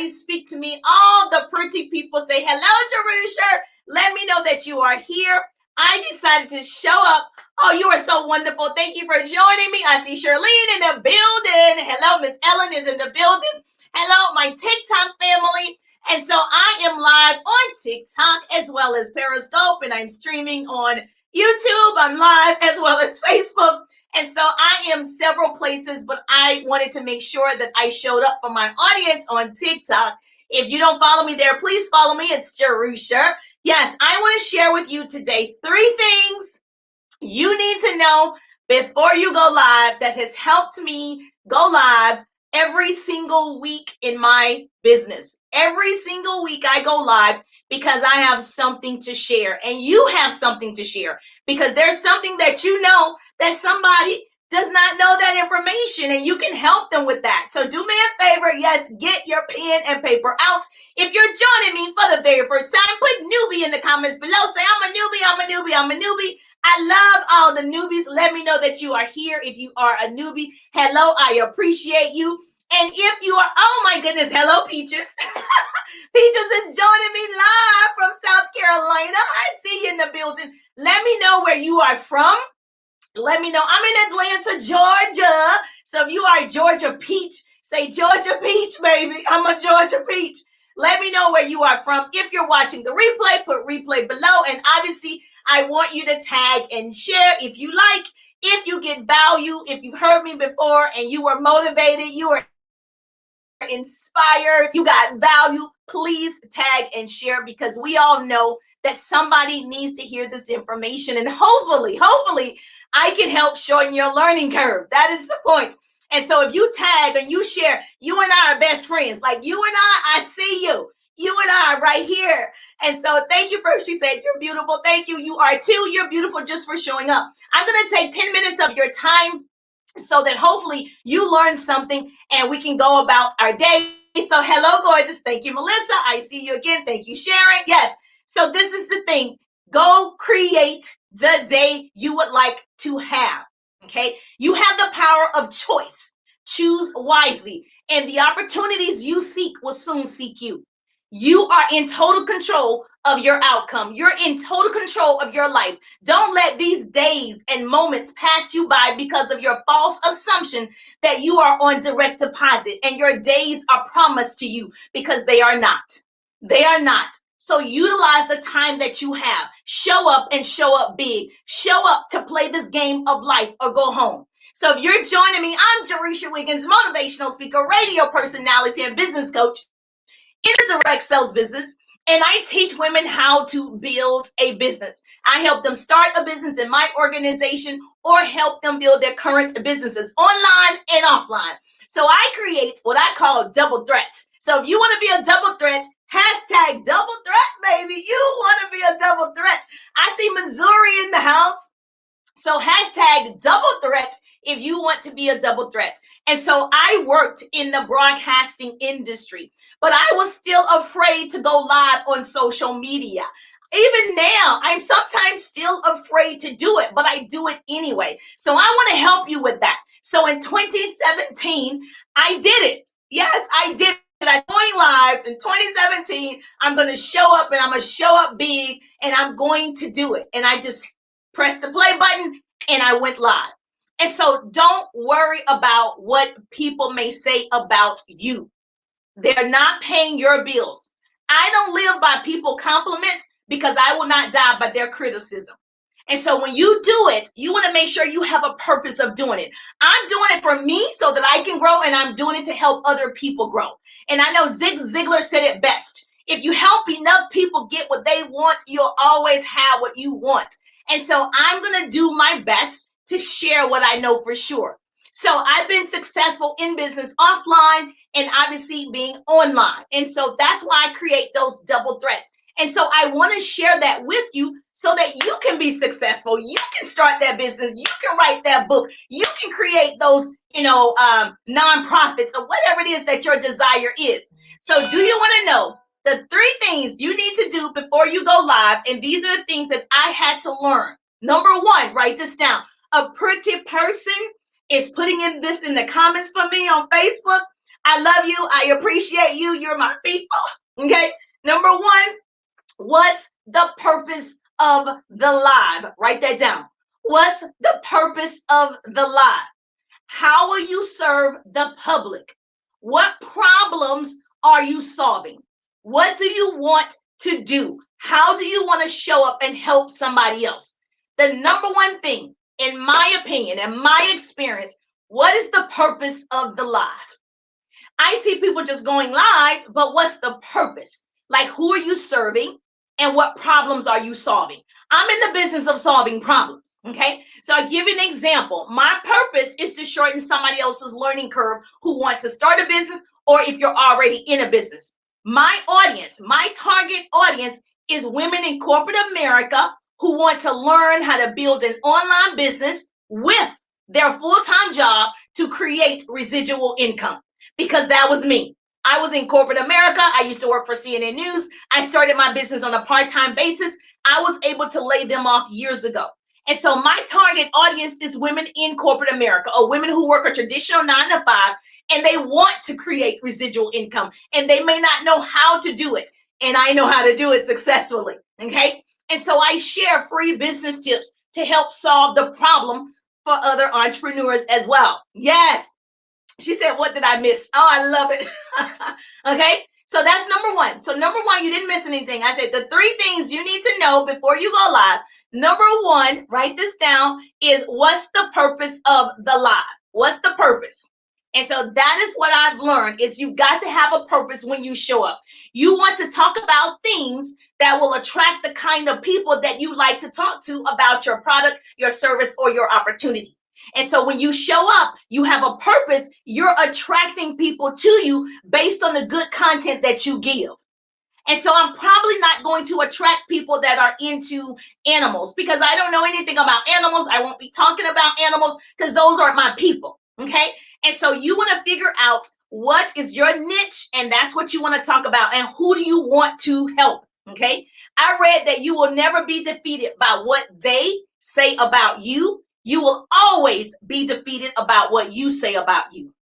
Everybody speak to me. All the pretty people say, hello, Jerusha. Let me know that you are here. I decided to show up. Oh, you are so wonderful. Thank you for joining me. I see Charlene in the building. Hello, Miss Ellen is in the building. Hello, my TikTok family. And so I am live on TikTok as well as Periscope, and I'm streaming on YouTube. I'm live as well as Facebook. And so I am several places, but I wanted to make sure that I showed up for my audience on TikTok. If you don't follow me there, please follow me. It's Jerusha. Yes, I want to share with you today 3 things you need to know before you go live that has helped me go live every single week in my business. Every single week I go live because I have something to share, and you have something to share because there's something that you know that somebody does not know that information, and you can help them with that. So do me a favor. Yes, get your pen and paper out. If you're joining me for the very first time, put newbie in the comments below. Say, I'm a newbie, I'm a newbie, I'm a newbie. I love all the newbies. Let me know that you are here. If you are a newbie, hello, I appreciate you. And if you are, oh my goodness, hello, Peaches. Peaches is joining me live from South Carolina. I see you in the building. Let me know where you are from. Let me know. I'm in Atlanta, Georgia. So if you are a Georgia Peach, say Georgia Peach, baby. I'm a Georgia Peach. Let me know where you are from. If you're watching the replay, put replay below. And obviously, I want you to tag and share if you like. If you get value, if you heard me before and you were motivated, you were inspired, you got value, please tag and share because we all know that somebody needs to hear this information. And hopefully, I can help shorten your learning curve. That is the point. And so if you tag and you share, you and I are best friends. Like you and I see you. You and I are right here. And so thank you for, she said, you're beautiful. Thank you. You are too. You're beautiful just for showing up. I'm going to take 10 minutes of your time so that hopefully you learn something and we can go about our day. So hello, gorgeous. Thank you, Melissa. I see you again. Thank you, Sharon. Yes. So this is the thing. Go create the day you would like to have. Okay. You have the power of choice. Choose wisely. And the opportunities you seek will soon seek you. You are in total control of your outcome. You're in total control of your life. Don't let these days and moments pass you by because of your false assumption that you are on direct deposit and your days are promised to you, because they are not. They are not. So utilize the time that you have. Show up and show up big. Show up to play this game of life or go home. So if you're joining me, I'm Jerusha Wiggins, motivational speaker, radio personality, and business coach in the direct sales business. And I teach women how to build a business. I help them start a business in my organization or help them build their current businesses online and offline. So I create what I call double threats. So if you want to be a double threat, hashtag double threat, baby. You want to be a double threat. I see Missouri in the house. So hashtag double threat if you want to be a double threat. And so I worked in the broadcasting industry, but I was still afraid to go live on social media. Even now, I'm sometimes still afraid to do it, but I do it anyway. So I want to help you with that. So in 2017, I did it. Yes, I did it. I'm going live in 2017. I'm going to show up and I'm going to show up big and I'm going to do it. And I just pressed the play button and I went live. And so don't worry about what people may say about you. They're not paying your bills. I don't live by people compliments because I will not die by their criticism. And so when you do it, you want to make sure you have a purpose of doing it. I'm doing it for me so that I can grow, and I'm doing it to help other people grow. And I know Zig Ziglar said it best. If you help enough people get what they want, you'll always have what you want. And so I'm going to do my best to share what I know for sure. So I've been successful in business offline and obviously being online. And so that's why I create those double threats. And so I want to share that with you so that you can be successful. You can start that business. You can write that book. You can create those, nonprofits or whatever it is that your desire is. So do you want to know the 3 things you need to do before you go live? And these are the things that I had to learn. Number 1, write this down. A pretty person is putting in this in the comments for me on Facebook. I love you. I appreciate you. You're my people. Okay. Number one, what's the purpose of the live? Write that down. What's the purpose of the live? How will you serve the public? What problems are you solving? What do you want to do? How do you want to show up and help somebody else? The number one thing, in my opinion, in my experience, what is the purpose of the live? I see people just going live, but what's the purpose? Like, who are you serving and what problems are you solving? I'm in the business of solving problems. Okay. So I'll give you an example. My purpose is to shorten somebody else's learning curve who want to start a business, or if you're already in a business. My audience, my target audience is women in corporate America who want to learn how to build an online business with their full-time job to create residual income, because that was me. I was in corporate America. I used to work for CNN News. I started my business on a part-time basis. I was able to lay them off years ago. And so my target audience is women in corporate America, or women who work a traditional 9 to 5, and they want to create residual income, and they may not know how to do it. And I know how to do it successfully. Okay. And so I share free business tips to help solve the problem for other entrepreneurs as well. Yes. She said, what did I miss? Oh, I love it. Okay. So that's number one. So number one, you didn't miss anything. I said the 3 things you need to know before you go live. Number one, write this down, is what's the purpose of the live? What's the purpose? And so that is what I've learned, is you've got to have a purpose when you show up. You want to talk about things that will attract the kind of people that you like to talk to about your product, your service, or your opportunity. And so when you show up, you have a purpose. You're attracting people to you based on the good content that you give. And so I'm probably not going to attract people that are into animals, because I don't know anything about animals. I won't be talking about animals because those aren't my people. Okay. And so you want to figure out what is your niche, and that's what you want to talk about, and who do you want to help. Okay. I read that you will never be defeated by what they say about you. You will always be defeated about what you say about you.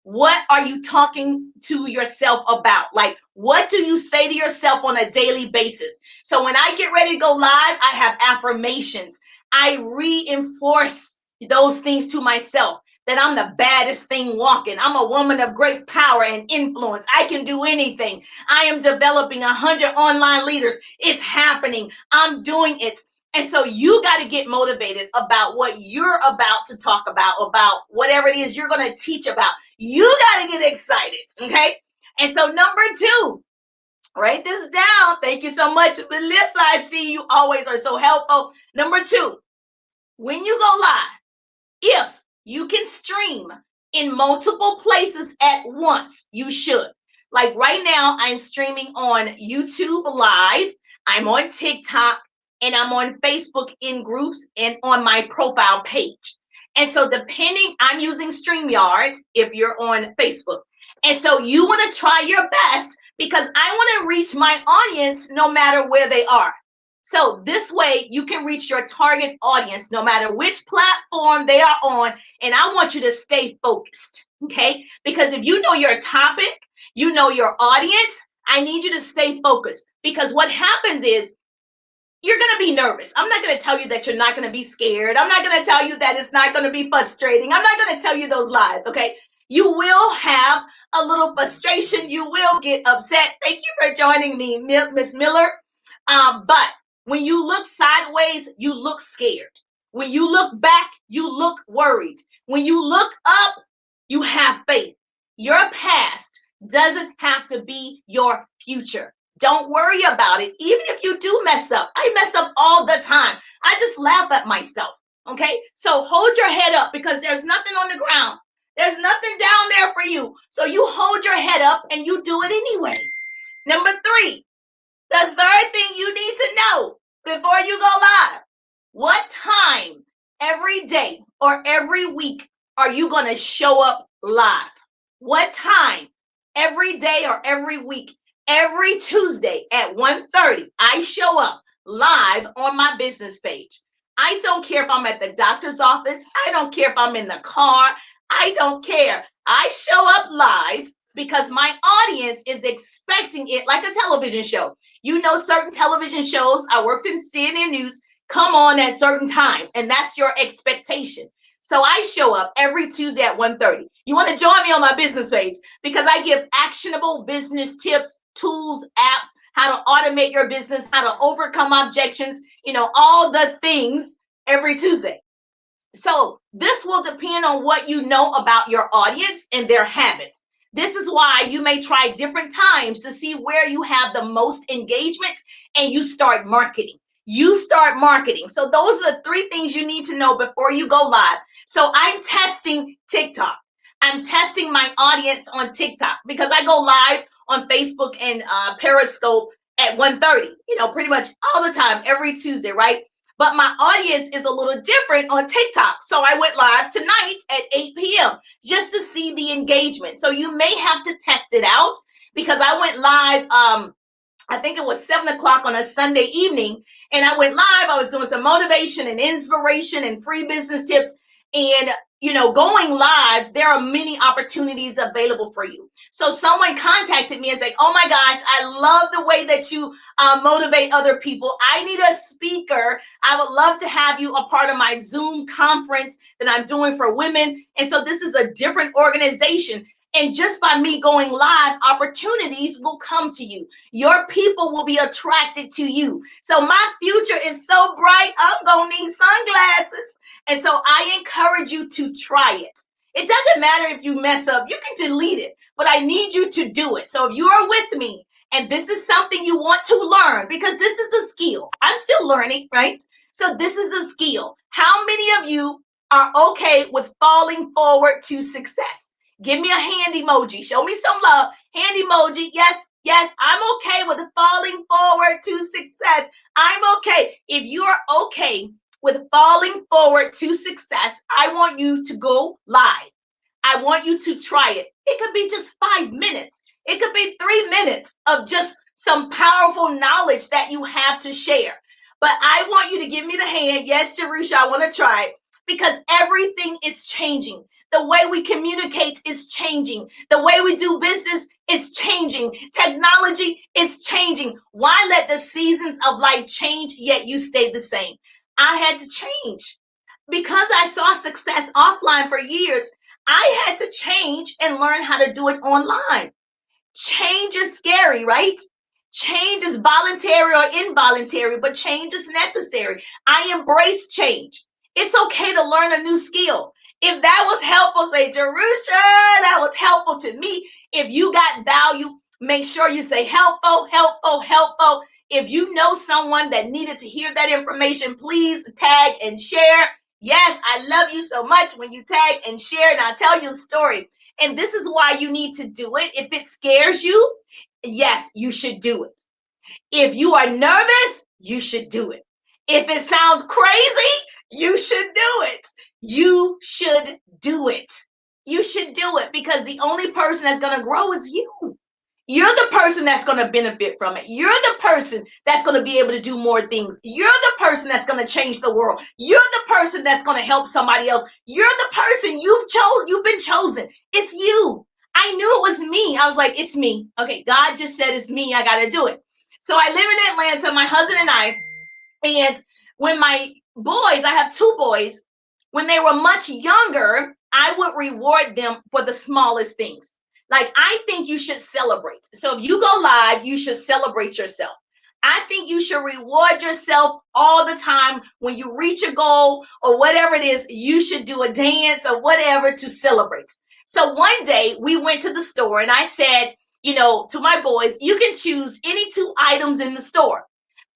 What are you talking to yourself about? Like, what do you say to yourself on a daily basis? So when I get ready to go live, I have affirmations. I reinforce those things to myself, that I'm the baddest thing walking. I'm a woman of great power and influence. I can do anything. I am developing 100 online leaders. It's happening. I'm doing it. And so you got to get motivated about what you're about to talk about whatever it is you're going to teach about. You got to get excited. Okay. And so number 2, write this down. Thank you so much, Melissa. I see you always are so helpful. Number 2, when you go live, if you can stream in multiple places at once, you should. Like right now, I'm streaming on YouTube Live. I'm on TikTok, and I'm on Facebook in groups and on my profile page. And so depending, I'm using StreamYard if you're on Facebook. And so you want to try your best, because I want to reach my audience no matter where they are. So this way you can reach your target audience no matter which platform they are on. And I want you to stay focused. Okay. Because if you know your topic, you know your audience, I need you to stay focused, because what happens is, you're going to be nervous. I'm not going to tell you that you're not going to be scared. I'm not going to tell you that it's not going to be frustrating. I'm not going to tell you those lies. Okay. You will have a little frustration. You will get upset. Thank you for joining me, Miss Miller. But when you look sideways, you look scared. When you look back, you look worried. When you look up, you have faith. Your past doesn't have to be your future. Don't worry about it. Even if you do mess up, I mess up all the time. I just laugh at myself. Okay. So hold your head up, because there's nothing on the ground. There's nothing down there for you. So you hold your head up and you do it anyway. Number 3, the third thing you need to know before you go live: what time every day or every week are you going to show up live? What time every day or every week? Every Tuesday at 1:30, I show up live on my business page. I don't care if I'm at the doctor's office. I don't care if I'm in the car. I don't care. I show up live because my audience is expecting it like a television show. You know, certain television shows, I worked in CNN News, come on at certain times, and that's your expectation. So I show up every Tuesday at 1:30. You want to join me on my business page because I give actionable business tips, tools, apps, how to automate your business, how to overcome objections, all the things every Tuesday. So this will depend on what you know about your audience and their habits. This is why you may try different times to see where you have the most engagement and you start marketing. You start marketing. So those are the three things you need to know before you go live. So I'm testing TikTok. I'm testing my audience on TikTok because I go live on Facebook and Periscope at 1:30, pretty much all the time, every Tuesday, right? But my audience is a little different on TikTok. So I went live tonight at 8 p.m. just to see the engagement. So you may have to test it out because I went live, I think it was 7 o'clock on a Sunday evening. And I went live. I was doing some motivation and inspiration and free business tips. And, going live, there are many opportunities available for you. So someone contacted me and said, oh my gosh, I love the way that you motivate other people. I need a speaker. I would love to have you a part of my Zoom conference that I'm doing for women. And so this is a different organization. And just by me going live, opportunities will come to you. Your people will be attracted to you. So my future is so bright, I'm going to need sunglasses. And so I encourage you to try it. It doesn't matter if you mess up, you can delete it, but I need you to do it. So if you are with me and this is something you want to learn, because this is a skill, I'm still learning, right? So this is a skill. How many of you are okay with falling forward to success? Give me a hand emoji. Show me some love. Hand emoji. Yes, yes, I'm okay with falling forward to success. I'm okay. If you are okay with falling forward to success, I want you to go live. I want you to try it. It could be just 5 minutes. It could be 3 minutes of just some powerful knowledge that you have to share. But I want you to give me the hand. Yes, Jerusha, I want to try it because everything is changing. The way we communicate is changing. The way we do business is changing. Technology is changing. Why let the seasons of life change, yet you stay the same? I had to change because I saw success offline for years. I had to change and learn how to do it online. Change is scary, right? Change is voluntary or involuntary, but change is necessary. I embrace change. It's okay to learn a new skill. If that was helpful, say, Jerusha, that was helpful to me. If you got value, make sure you say helpful, helpful, helpful. If you know someone that needed to hear that information, please tag and share. Yes, I love you so much when you tag and share, and I'll tell you a story. And this is why you need to do it. If it scares you, yes, you should do it. If you are nervous, you should do it. If it sounds crazy, you should do it. You should do it. You should do it because the only person that's going to grow is you. You're the person that's going to benefit from it. You're the person that's going to be able to do more things. You're the person that's going to change the world. You're the person that's going to help somebody else. You're the person you've been chosen. It's you. I knew it was me. I was like, it's me. Okay, God just said it's me. I got to do it. So I live in Atlanta, my husband and I, and when my boys, I have 2 boys, when they were much younger, I would reward them for the smallest things. Like, I think you should celebrate. So if you go live, you should celebrate yourself. I think you should reward yourself all the time. When you reach a goal or whatever it is, you should do a dance or whatever to celebrate. So one day we went to the store and I said, to my boys, you can choose any 2 items in the store.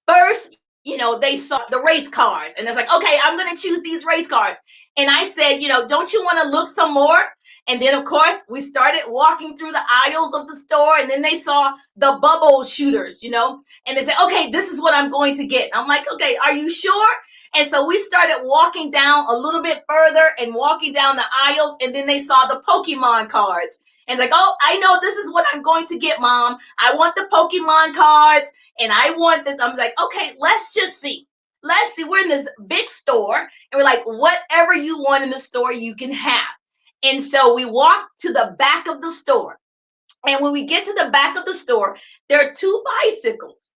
First, they saw the race cars and it's like, okay, I'm going to choose these race cars. And I said, don't you want to look some more? And then, of course, we started walking through the aisles of the store, and then they saw the bubble shooters, and they said, okay, this is what I'm going to get. I'm like, okay, are you sure? And so we started walking down a little bit further and walking down the aisles, and then they saw the Pokemon cards. And like, oh, I know this is what I'm going to get, Mom. I want the Pokemon cards, and I want this. I'm like, okay, let's just see. Let's see. We're in this big store, and we're like, whatever you want in the store, you can have. And so we walked to the back of the store. And when we get to the back of the store, there are two bicycles,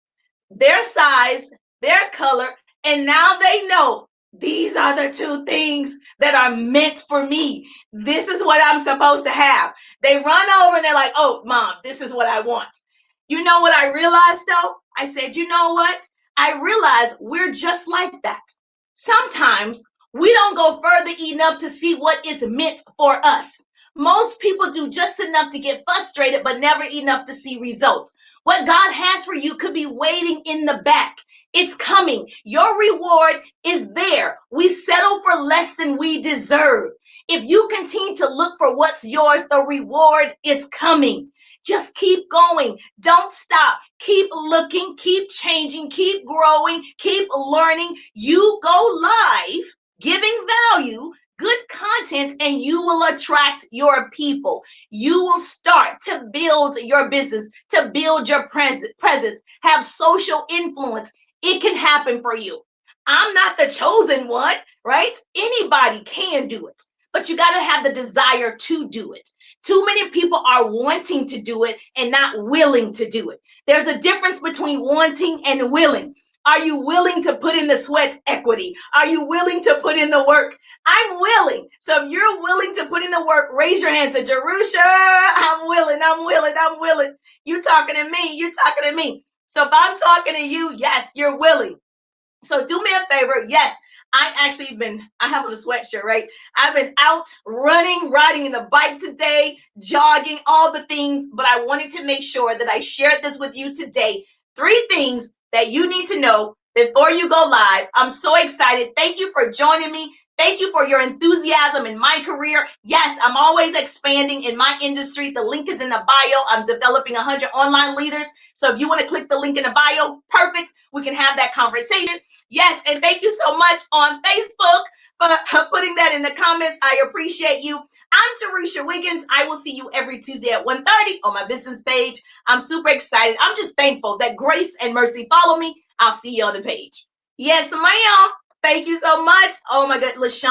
their size, their color, and now they know these are the two things that are meant for me. This is what I'm supposed to have. They run over and they're like, oh, mom, this is what I want. You know what I realized though? I said, you know what? I realized we're just like that. Sometimes we don't go further enough to see what is meant for us. Most people do just enough to get frustrated, but never enough to see results. What God has for you could be waiting in the back. It's coming. Your reward is there. We settle for less than we deserve. If you continue to look for what's yours, the reward is coming. Just keep going. Don't stop. Keep looking, keep changing, keep growing, keep learning. You go live, giving value, good content, and you will attract your people. You will start to build your business, to build your presence, have social influence. It can happen for you. I'm not the chosen one, right? Anybody can do it, but you got to have the desire to do it. Too many people are wanting to do it and not willing to do it. There's a difference between wanting and willing. Are you willing to put in the sweat equity? Are you willing to put in the work? I'm willing. So if you're willing to put in the work, raise your hand. Say, Jerusha, I'm willing, I'm willing, I'm willing. You talking to me, you talking to me. So if I'm talking to you, yes, you're willing. So do me a favor. Yes, I have a sweatshirt, right? I've been out running, riding the bike today, jogging, all the things, but I wanted to make sure that I shared this with you today. 3 things that you need to know before you go live. I'm so excited. Thank you for joining me. Thank you for your enthusiasm in my career. Yes, I'm always expanding in my industry. The link is in the bio. I'm developing 100 online leaders. So if you want to click the link in the bio, perfect. We can have that conversation. Yes, and thank you so much on Facebook for putting that in the comments. I appreciate you. I'm Teresha Wiggins. I will see you every Tuesday at 1:30 on my business page. I'm super excited. I'm just thankful that grace and mercy follow me. I'll see you on the page. Yes, ma'am. Thank you so much. Oh my God, LaShawn.